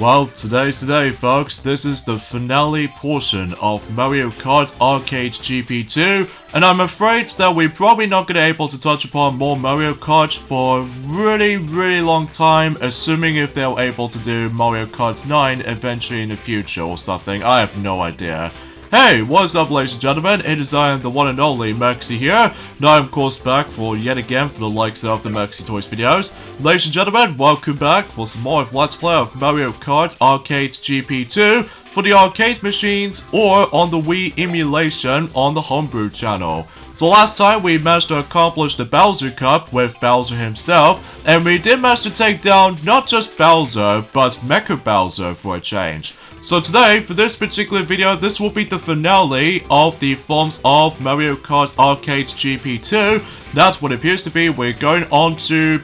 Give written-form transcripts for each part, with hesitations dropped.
Well, today's the day, folks. This is the finale portion of Mario Kart Arcade GP2, and I'm afraid that we're probably not going to be able to touch upon more Mario Kart for a really long time, assuming if they're able to do Mario Kart 9 eventually in the future or something. I have no idea. Hey, what's up, ladies and gentlemen? It is I am the one and only Maxi here. Now I'm of course back for yet again for the likes of the Maxi Toys videos. Ladies and gentlemen, welcome back for some more of Let's Play of Mario Kart Arcade GP2 for the arcade machines or on the Wii emulation on the Homebrew channel. So last time we managed to accomplish the Bowser Cup with Bowser himself, and we did manage to take down not just Bowser, but Mecha Bowser for a change. So today, for this particular video, this will be the finale of the forms of Mario Kart Arcade GP2. That's what it appears to be. We're going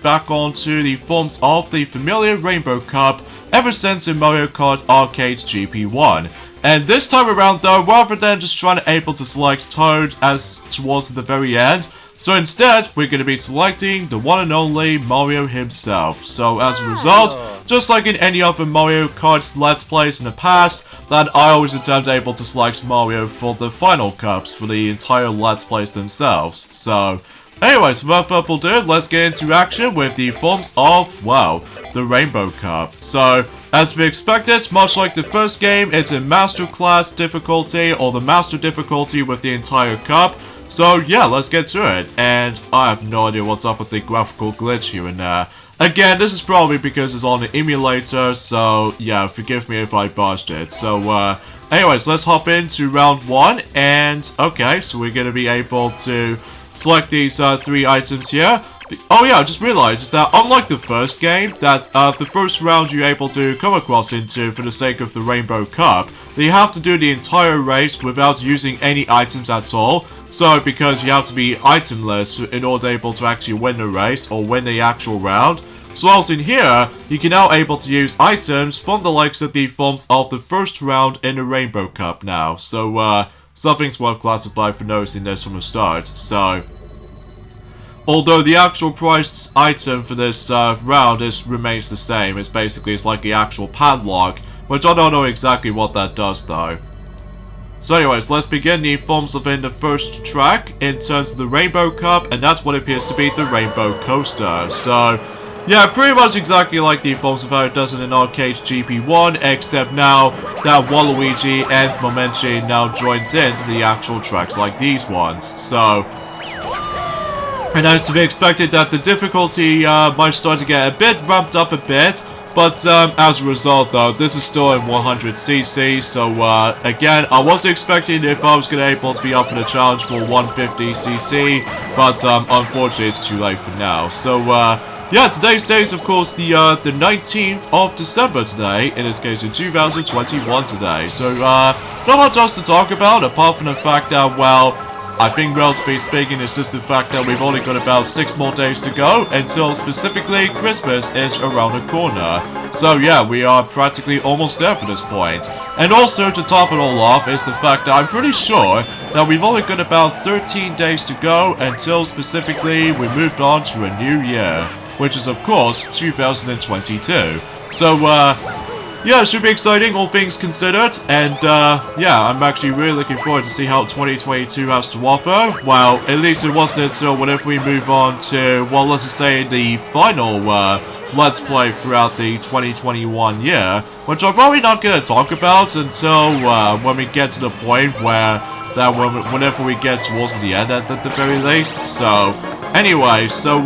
back onto the forms of the familiar Rainbow Cup ever since in Mario Kart Arcade GP1. And this time around though, rather than just trying to select Toad as towards the very end, so instead, we're going to be selecting the one and only Mario himself. So as a result, just like in any other Mario Kart Let's Plays in the past, that I always attempt able to select Mario for the final cups for the entire Let's Plays themselves. So, anyways, without further ado, let's get into action with the forms of, well, the Rainbow Cup. So, as we expected, much like the first game, it's a Master Class difficulty, or the Master difficulty with the entire cup. So yeah, let's get to it, and I have no idea what's up with the graphical glitch here and there. Again, this is probably because it's on the emulator, so yeah, forgive me if I botched it. So anyways, let's hop into round 1, and okay, so we're gonna be able to select these 3 items here. Oh yeah, I just realized that unlike the first game, that the first round you're able to come across into for the sake of the Rainbow Cup, that you have to do the entire race without using any items at all. So because you have to be itemless in order able to actually win the race or win the actual round. So else in here, you can now able to use items from the likes of the forms of the first round in the Rainbow Cup now. So something's well classified for noticing this from the start. So although the actual priced item for this round remains the same, it's like the actual padlock, which I don't know exactly what that does though. So anyways, let's begin the forms within the first track in terms of the Rainbow Cup, and that's what appears to be the Rainbow Coaster. So yeah, pretty much exactly like the forms of how it does in Arcade GP1, except now that Waluigi and Momenchi now joins into the actual tracks like these ones. So, and as to be expected that the difficulty might start to get a bit ramped up a bit, but as a result though, this is still in 100cc, so again, I wasn't expecting if I was going to able to be up for the challenge for 150cc, but unfortunately it's too late for now. So yeah, today's date is of course the 19th of December today, in this case in 2021 today, so not much else to talk about apart from the fact that, well, I think relatively speaking, it's just the fact that we've only got about 6 more days to go until specifically Christmas is around the corner. So yeah, we are practically almost there for this point. And also to top it all off is the fact that I'm pretty sure that we've only got about 13 days to go until specifically we moved on to a new year, which is of course 2022. So yeah, it should be exciting, all things considered, and yeah, I'm actually really looking forward to see how 2022 has to offer. Well, at least it wasn't until whenever we move on to, well, let's just say the final Let's Play throughout the 2021 year, which I'm probably not going to talk about until when we get to the point where whenever we get towards the end at the very least. So, anyway, so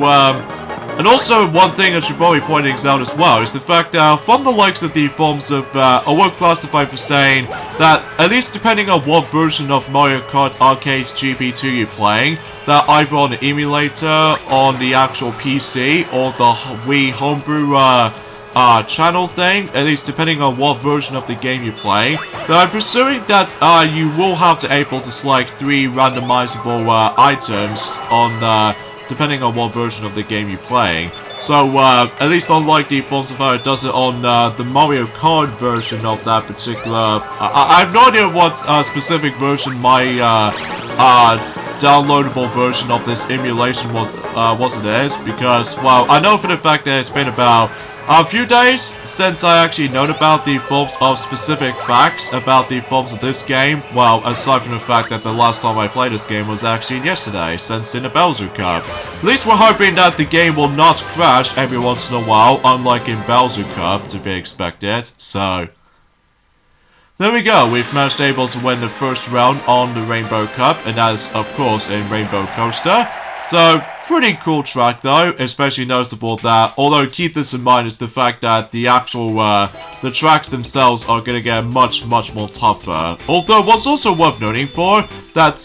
and also, one thing I should probably point things out as well is the fact that from the likes of the forms of, I would classify for saying that, at least depending on what version of Mario Kart Arcade GP2 you're playing, that either on the emulator, on the actual PC, or the Wii Homebrew channel thing, at least depending on what version of the game you're playing, that I'm presuming that you will have to able to select 3 randomizable items on depending on what version of the game you're playing. So, at least unlike the forms of how it does it on the Mario Kart version of that particular... I have no idea what specific version my downloadable version of this emulation was it is, because, well, I know for the fact that it's been about A few days since I actually known about the forms of specific facts about the forms of this game. Well, aside from the fact that the last time I played this game was actually yesterday, since in the Bowser Cup. At least we're hoping that the game will not crash every once in a while, unlike in Bowser Cup, to be expected. So, there we go. We've managed able to win the first round on the Rainbow Cup, and that is, of course, in Rainbow Coaster. So, pretty cool track though, especially noticeable that, although keep this in mind, is the fact that the actual, the tracks themselves are gonna get much more tougher. Although, what's also worth noting for, that,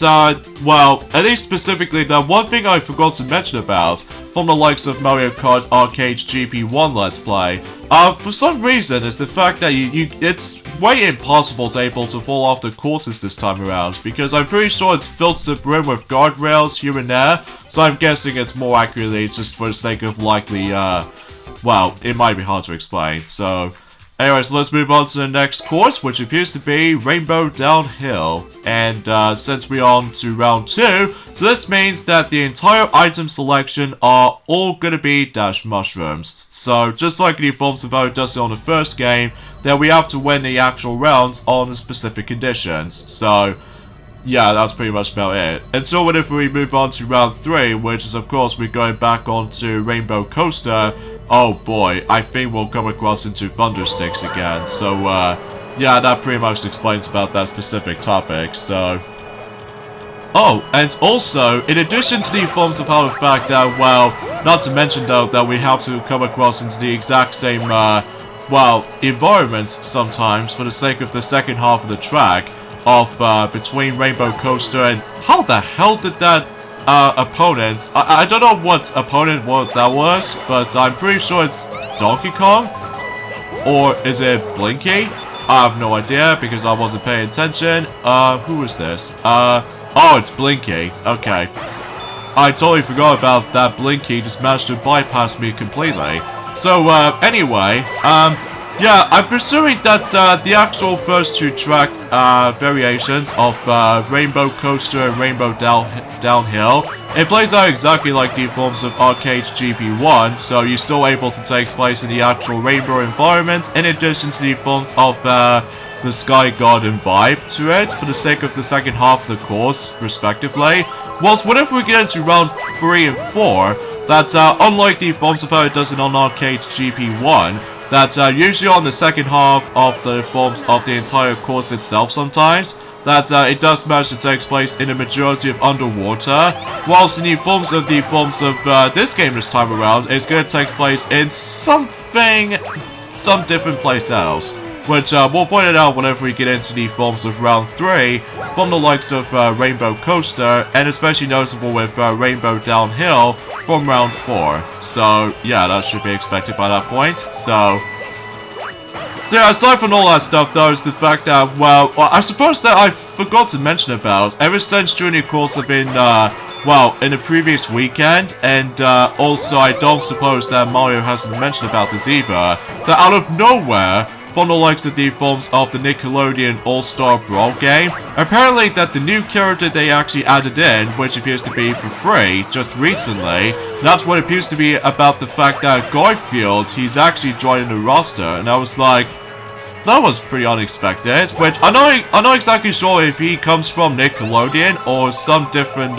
well, at least specifically, that one thing I forgot to mention about, from the likes of Mario Kart Arcade GP1 Let's Play, for some reason, is the fact that it's way impossible to able to fall off the courses this time around, because I'm pretty sure it's filled to the brim with guardrails here and there, so I'm guessing it's more accurately just for the sake of likely, well, it might be hard to explain. So, anyways, let's move on to the next course, which appears to be Rainbow Downhill. And since we're on to round 2, so this means that the entire item selection are all gonna be dash mushrooms. So, just like the forms of how it does it on the first game, that we have to win the actual rounds on the specific conditions. So, yeah, that's pretty much about it. Until whenever we move on to round 3, which is of course we're going back onto Rainbow Coaster. Oh boy, I think we'll come across into Thundersticks again. So, yeah, that pretty much explains about that specific topic, so. Oh, and also, in addition to the forms of how the fact that, well, not to mention though, that we have to come across into the exact same, well, environment sometimes for the sake of the second half of the track. Between Rainbow Coaster and how the hell did that opponent, I don't know what opponent that was, but I'm pretty sure it's Donkey Kong, or is it Blinky? I have no idea because I wasn't paying attention. Who is this? Oh, it's Blinky. Okay, I totally forgot about that. Blinky just managed to bypass me completely. So anyway, yeah, I'm presuming that the actual first two track variations of Rainbow Coaster and Rainbow Downhill, it plays out exactly like the forms of Arcade GP1, so you're still able to take place in the actual rainbow environment, in addition to the forms of the Sky Garden vibe to it, for the sake of the second half of the course, respectively. Whilst whenever we get into round 3 and 4, that unlike the forms of how it does it on Arcade GP1, that usually on the second half of the forms of the entire course itself sometimes, that it does manage to take place in a majority of underwater, whilst in the forms of this game this time around, it's going to take place in some different place else, which we'll point it out whenever we get into the forms of round 3, from the likes of Rainbow Coaster, and especially noticeable with Rainbow Downhill from round 4. So, yeah, that should be expected by that point. So yeah, aside from all that stuff, though, is the fact that, well, I suppose that I forgot to mention about, ever since during the course of well, in the previous weekend, and also I don't suppose that Mario hasn't mentioned about this either, that out of nowhere, from the likes of the forms of the Nickelodeon All-Star Brawl game, apparently that the new character they actually added in, which appears to be for free just recently, that's what appears to be about the fact that Garfield, he's actually joining the roster, and I was like, that was pretty unexpected, which I'm not exactly sure if he comes from Nickelodeon or some different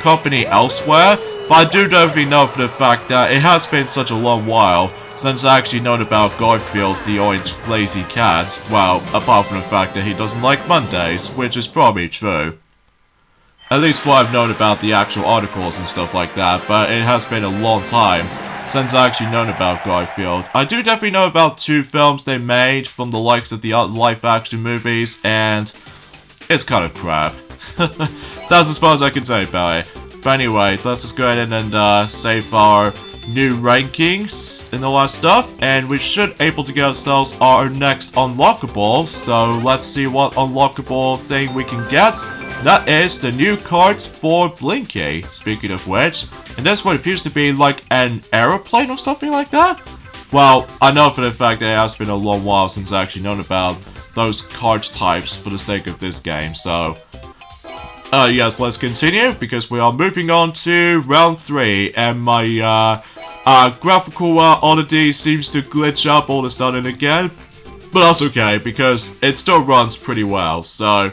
company elsewhere, but I do definitely know for the fact that it has been such a long while since I actually known about Garfield the orange lazy cat, well, apart from the fact that he doesn't like Mondays, which is probably true. At least what I've known about the actual articles and stuff like that, but it has been a long time since I actually known about Garfield. I do definitely know about 2 films they made from the likes of the live-action movies, and it's kind of crap. That's as far as I can say about it. But anyway, let's just go ahead and save our new rankings and all that stuff, and we should able to get ourselves our next unlockable. So let's see what unlockable thing we can get. That is the new Kart for Blinky, speaking of which, and that's what appears to be like an aeroplane or something like that. Well, I know for the fact that it has been a long while since I actually known about those kart types for the sake of this game, so yes, let's continue, because we are moving on to round 3, and my Graphical oddity seems to glitch up all of a sudden again. But that's okay, because it still runs pretty well, so...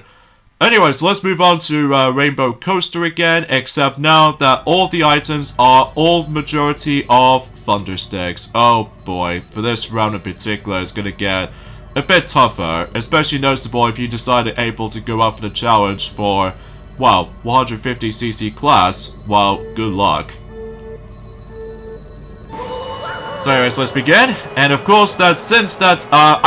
Anyways, let's move on to Rainbow Coaster again, except now that all the items are all majority of Thunder Sticks. Oh boy, for this round in particular, it's gonna get a bit tougher, especially noticeable if you decide to able to go up for the challenge for, well, 150cc class. Well, good luck. So anyways, let's begin. And of course, I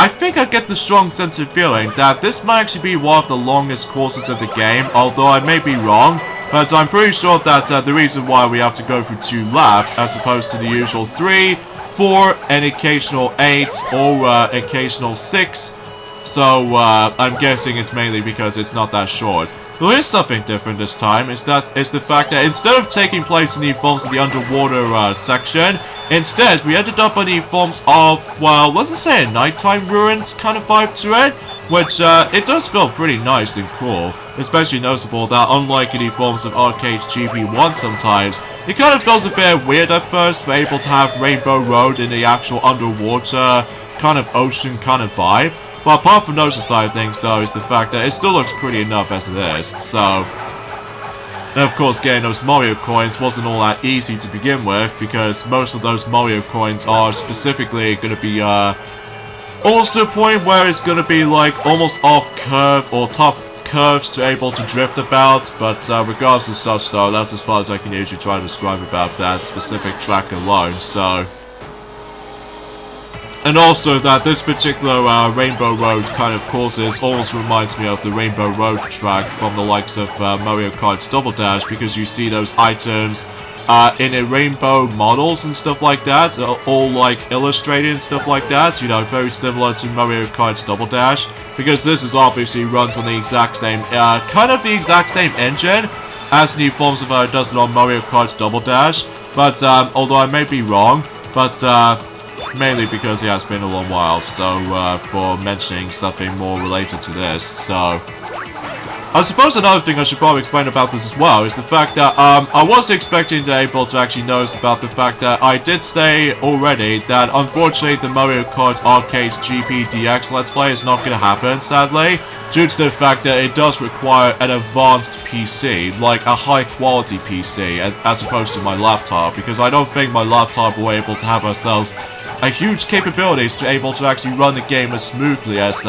think I get the strong sense of feeling that this might actually be one of the longest courses of the game, although I may be wrong. But I'm pretty sure that the reason why we have to go through 2 laps, as opposed to the usual 3, 4, and occasional 8, or occasional 6. So, I'm guessing it's mainly because it's not that short. But here's something different this time, is the fact that instead of taking place in the forms of the underwater section, instead we ended up on the forms of, well, let's just say a nighttime ruins kind of vibe to it, which it does feel pretty nice and cool, especially noticeable that unlike in the forms of Arcade GP1 sometimes, it kind of feels a bit weird at first for able to have Rainbow Road in the actual underwater kind of ocean kind of vibe. But apart from those side of things, though, is the fact that it still looks pretty enough as it is, so... And of course, getting those Mario coins wasn't all that easy to begin with, because most of those Mario coins are specifically going to be, almost to a point where it's going to be, like, almost off-curve or tough curves to able to drift about, but regardless of such, though, that's as far as I can usually try to describe about that specific track alone, so... And also that this particular Rainbow Road kind of courses almost reminds me of the Rainbow Road track from the likes of Mario Kart Double Dash, because you see those items in a rainbow models and stuff like that, all like illustrated and stuff like that, you know, very similar to Mario Kart Double Dash, because this is obviously runs on the exact same, kind of the exact same engine as the forms of it does it on Mario Kart Double Dash, but although I may be wrong, but mainly because it has been a long while, so for mentioning something more related to this, so... I suppose another thing I should probably explain about this as well is the fact that I was expecting to be able to actually notice about the fact that I did say already that unfortunately the Mario Kart Arcade GP DX Let's Play is not going to happen, sadly, due to the fact that it does require an advanced PC, like a high quality PC, as opposed to my laptop, because I don't think my laptop will be able to have ourselves a huge capabilities to able to actually run the game as smoothly as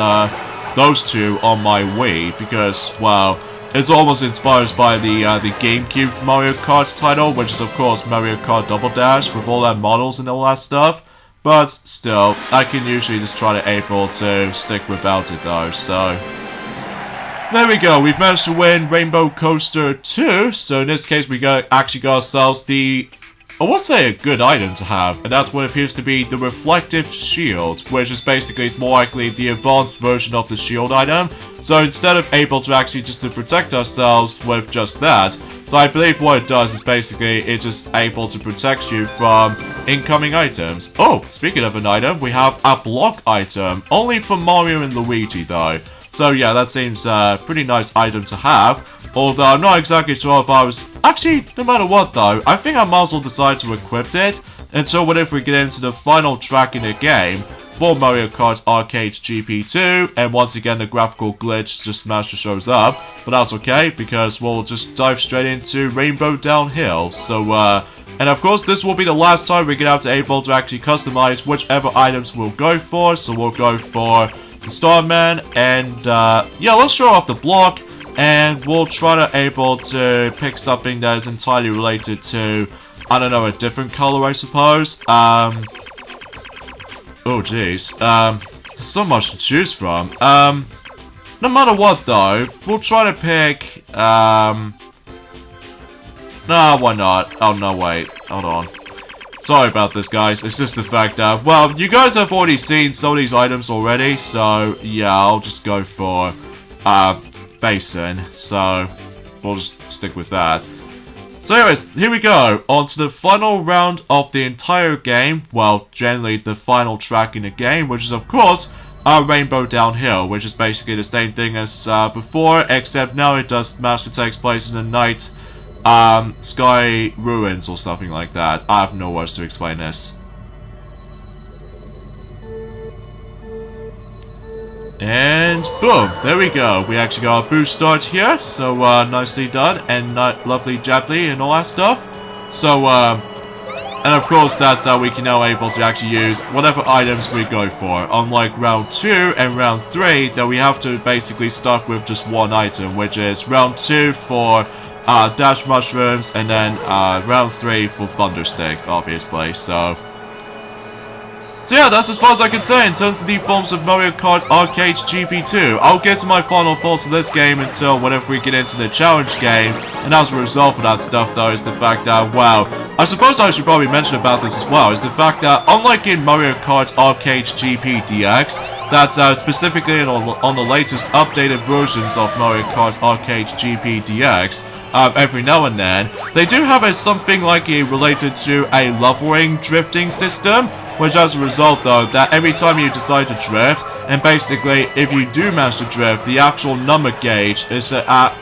those two on my Wii, because, well, it's almost inspired by the GameCube Mario Kart title, which is of course Mario Kart Double Dash with all that models and all that stuff. But still, I can usually just try to able to stick without it though, so... There we go, we've managed to win Rainbow Coaster 2, so in this case we actually got ourselves the... I would say a good item to have, and that's what appears to be the Reflective Shield, which is basically more likely the advanced version of the shield item. So instead of able to actually just to protect ourselves with just that, so I believe what it does is basically it's just able to protect you from incoming items. Oh, speaking of an item, we have a block item, only for Mario and Luigi though. So yeah, that seems a pretty nice item to have. Although I'm not exactly sure if I was... Actually, no matter what though, I think I might as well decide to equip it until whenever we get into the final track in the game for Mario Kart Arcade GP2, and once again the graphical glitch just magically shows up, but that's okay because we'll just dive straight into Rainbow Downhill. So, and of course this will be the last time we're gonna have to able to actually customize whichever items we'll go for, so we'll go for the Starman, and yeah, let's show off the block. And we'll try to able to pick something that is entirely related to, I don't know, a different color, I suppose. Oh, jeez. There's so much to choose from. No matter what, though, we'll try to pick, nah, why not? Oh, no, wait. Hold on. Sorry about this, guys. It's just the fact that, well, you guys have already seen some of these items already, so, yeah, I'll just go for, Basin, so we'll just stick with that. So anyways, here we go, on to the final round of the entire game, well, generally the final track in the game, which is of course Rainbow Downhill, which is basically the same thing as before, except now it does manage to take place in the night Sky Ruins or something like that. I have no words to explain this. And boom, there we go. We actually got a boost start here, so nicely done, and lovely jabbly and all that stuff. So, and of course that's how we can now able to actually use whatever items we go for. Unlike round 2 and round 3, that we have to basically start with just one item, which is round 2 for dash mushrooms, and then round 3 for thunder sticks, obviously. So yeah, that's as far as I can say in terms of the forms of Mario Kart Arcade GP2. I'll get to my final thoughts of this game until whenever we get into the challenge game, and as a result of that stuff though is the fact that, wow, I suppose I should probably mention about this as well, is the fact that unlike in Mario Kart Arcade GP DX, that specifically on the latest updated versions of Mario Kart Arcade GP DX, every now and then, they do have something like related to a leveling drifting system, which as a result though, that every time you decide to drift, and basically if you do manage to drift, the actual number gauge is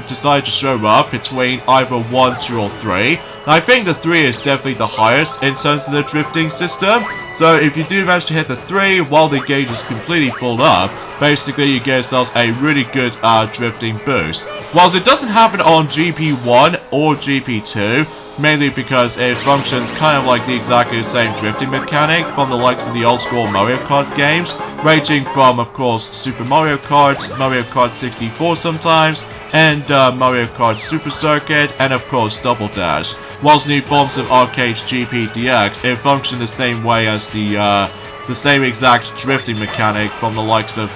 decide to show up between either 1, 2 or 3. And I think the 3 is definitely the highest in terms of the drifting system. So if you do manage to hit the 3 while the gauge is completely filled up, basically you get yourselves a really good drifting boost. Whilst it doesn't happen on GP1 or GP2, mainly because it functions kind of like the exactly the same drifting mechanic from the likes of the old school Mario Kart games, ranging from, of course, Super Mario Kart, Mario Kart 64 sometimes, and Mario Kart Super Circuit, and of course Double Dash. Whilst new forms of Arcade GP DX, it functions the same way as the same exact drifting mechanic from the likes of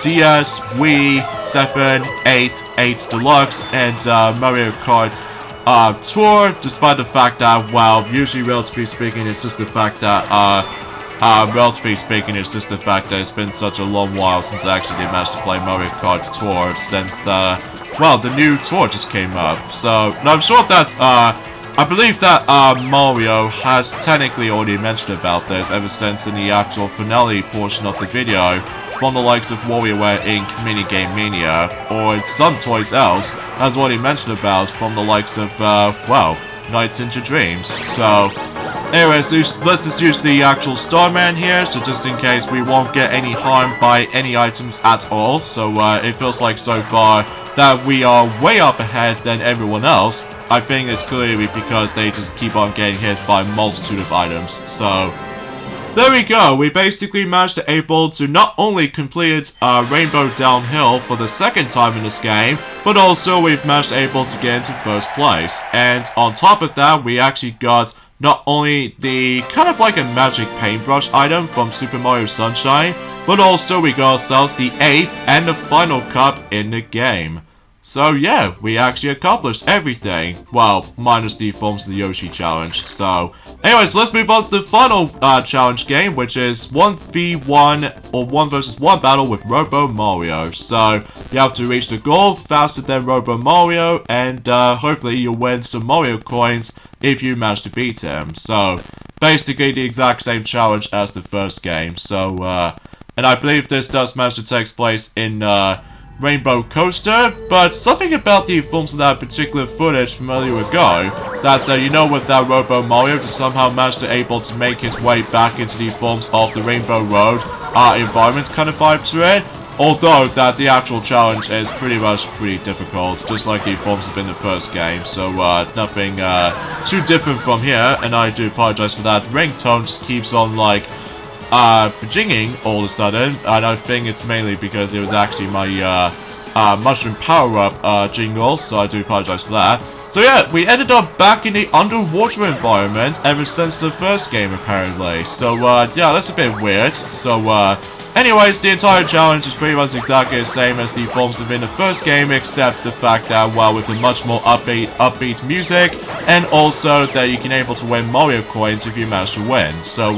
DS, Wii, 7, 8, 8 Deluxe, and Mario Kart Tour, despite the fact that, well, usually relatively speaking, it's just the fact that, it's been such a long while since I actually did manage to play Mario Kart Tour, since, well, the new tour just came up. So, now I'm sure that, I believe that, Mario has technically already mentioned about this ever since in the actual finale portion of the video, from the likes of WarioWare Inc. Minigame Mania, or some toys else, has already mentioned about from the likes of, well, Nights into Dreams. So, anyways, let's just use the actual Starman here, so just in case we won't get any harm by any items at all. So, it feels like so far that we are way up ahead than everyone else. I think it's clearly because they just keep on getting hit by a multitude of items. So, there we go, we basically managed to able to not only complete Rainbow Downhill for the second time in this game, but also we've managed able to get into first place. And on top of that, we actually got not only the kind of like a magic paintbrush item from Super Mario Sunshine, but also we got ourselves the 8th and the final cup in the game. So yeah, we actually accomplished everything. Well, minus the forms of the Yoshi challenge. So, anyways, let's move on to the final challenge game, which is 1v1 or 1 versus 1 battle with Robo Mario. So, you have to reach the goal faster than Robo Mario, and hopefully you'll win some Mario coins if you manage to beat him. So, basically the exact same challenge as the first game. So, and I believe this does manage to take place in Rainbow Coaster, but something about the forms of that particular footage from earlier ago, that you know, with that Robo Mario just somehow managed to able to make his way back into the forms of the Rainbow Road environment kind of vibe to it, although that the actual challenge is pretty difficult, just like the forms have in the first game, so nothing too different from here, and I do apologize for that. Ringtone just keeps on like jinging all of a sudden, and I think it's mainly because it was actually my mushroom power-up jingle, so I do apologize for that. So yeah, we ended up back in the underwater environment ever since the first game apparently, so yeah, that's a bit weird. So anyways, the entire challenge is pretty much exactly the same as the forms of in the first game, except the fact that, well, with a much more upbeat music, and also that you can able to win Mario coins if you manage to win. So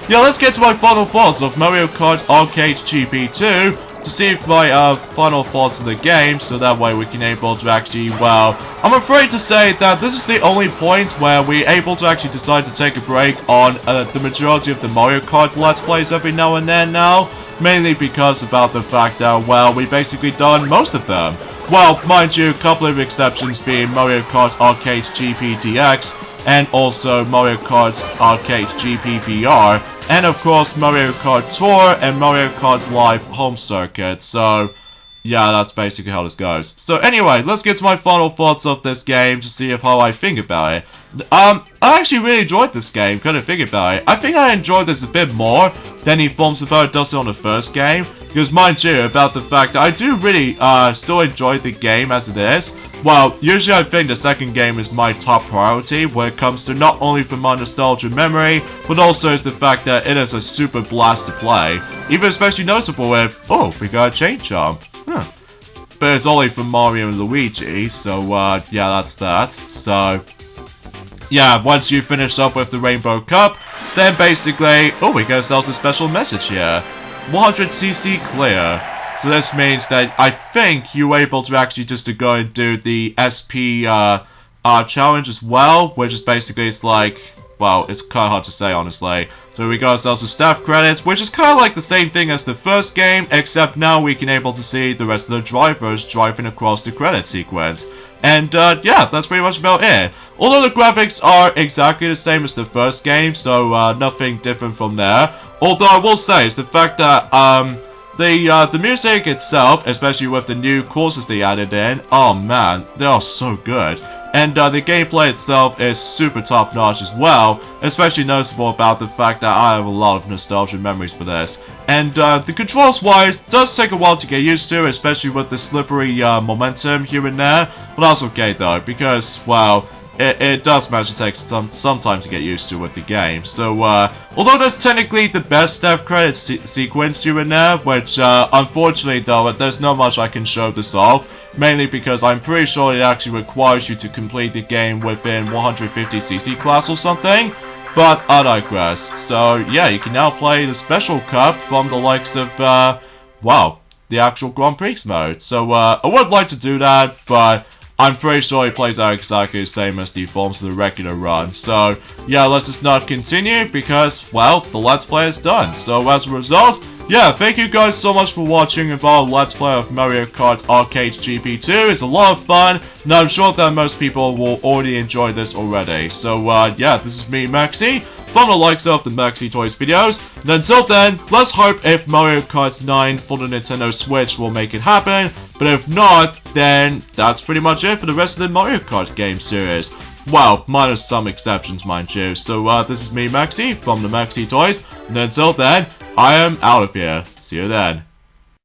yeah, let's get to my final thoughts of Mario Kart Arcade GP2 to see if my final thoughts of the game, so that way we can able to actually, well, I'm afraid to say that this is the only point where we're able to actually decide to take a break on the majority of the Mario Kart Let's Plays every now and then now. mainly because about the fact that, well, we basically done most of them. Well, mind you, a couple of exceptions being Mario Kart Arcade GP DX, and also Mario Kart Arcade GP VR, and of course Mario Kart Tour and Mario Kart Live Home Circuit, so yeah, that's basically how this goes. So anyway, let's get to my final thoughts of this game to see if how I think about it. I actually really enjoyed this game, couldn't think about it. I think I enjoyed this a bit more than he forms about it does on the first game. Because mind you, about the fact that I do really still enjoy the game as it is. Well, usually I think the second game is my top priority when it comes to not only for my nostalgia memory, but also is the fact that it is a super blast to play. Even especially noticeable with, oh, we got a chain jump. Huh. But it's only for Mario and Luigi, so yeah, that's that. So yeah, once you finish up with the Rainbow Cup, then basically, oh, we get ourselves a special message here. 100cc clear. So this means that I think you're able to actually just to go and do the SP challenge as well, which is basically, it's like, well, it's kind of hard to say, honestly. So we got ourselves the staff credits, which is kind of like the same thing as the first game, except now we can able to see the rest of the drivers driving across the credit sequence. And yeah, that's pretty much about it. Although the graphics are exactly the same as the first game, so nothing different from there. Although I will say, it's the fact that the music itself, especially with the new courses they added in, oh man, they are so good. And the gameplay itself is super top notch as well, especially noticeable about the fact that I have a lot of nostalgia memories for this. And the controls wise, does take a while to get used to, especially with the slippery momentum here and there, but that's okay though, because, well, it does manage to take some time to get used to with the game. So, although that's technically the best staff credit sequence here and there, which, unfortunately though, there's not much I can show this off, mainly because I'm pretty sure it actually requires you to complete the game within 150cc class or something, but I digress. So, yeah, you can now play the Special Cup from the likes of, well, the actual Grand Prix mode. So, I would like to do that, but I'm pretty sure he plays out exactly the same as the forms of the regular run. So, yeah, let's just not continue because, well, the Let's Play is done. So, as a result, yeah, thank you guys so much for watching our Let's Play of Mario Kart Arcade GP2. It's a lot of fun, and I'm sure that most people will already enjoy this already. So, yeah, this is me, Maxi, from the likes of the Maxi Toys videos. And until then, let's hope if Mario Kart 9 for the Nintendo Switch will make it happen. But if not, then that's pretty much it for the rest of the Mario Kart game series. Well, minus some exceptions, mind you. So, this is me, Maxi, from the Maxi Toys. And until then, I am out of here. See you then.